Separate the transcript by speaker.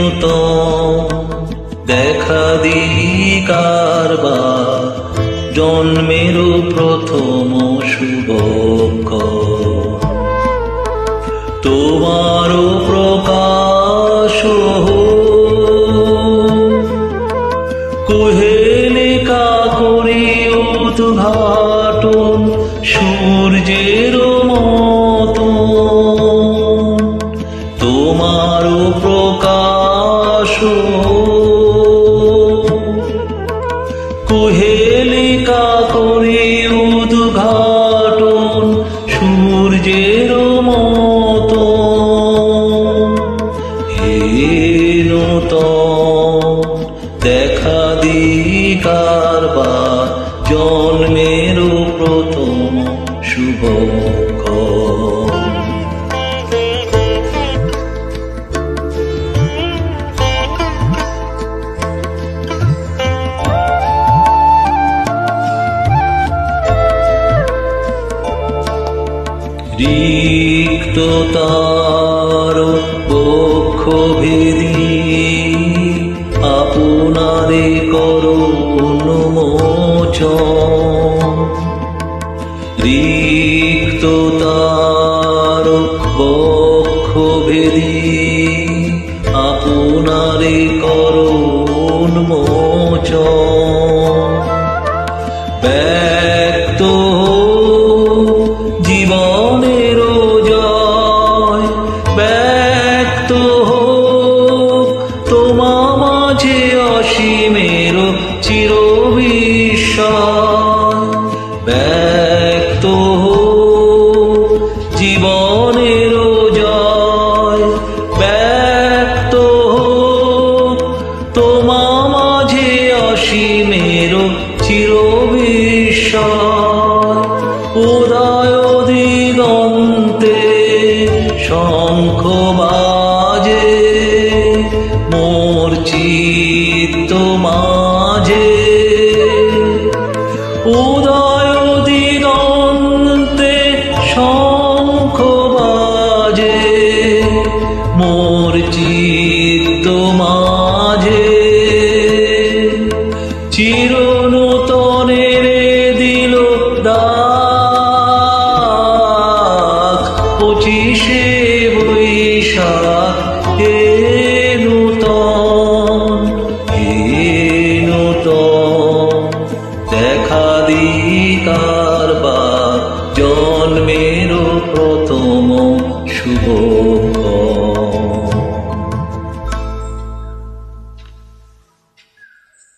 Speaker 1: নূতন দেখা দিকারবার জন্মের প্রথম শুভক্ষণ তোমার প্রকাশ কুহেলিকা করি উদ্ঘাটন সূর্যের মতো তোমার প্রকাশ কুহেলিকা করি উদ্ঘাটন সূর্যের মতো হে নূতন দেখা দিকারবার জন্মের প্রথম শুভক্ষণ রিক্ততার বক্ষ ভেদি আপনারে করুণ মোচন রিক্ততার বক্ষ ভেদি আপনারে করুণ মোচন ব্যক্ত জীবনের জয় ব্যক্ত তোমা মাঝে অসীমের চিরবিস্ময় ব্যক্ত জীবনের জয় ব্যক্ত তোমা মাঝে অসীমের চিরবিস্ময় উদয় দিগন্তে শঙ্খ বাজে মোর চিত্ত মাঝে উদয় দিগন্তে শঙ্খ বাজে মোর চিত্ত মাঝে চিরনূতনের দিল ডাক 25শে বৈশাখ হে নূতন দেখা দিকারবার জন্মের প্রথম শুভ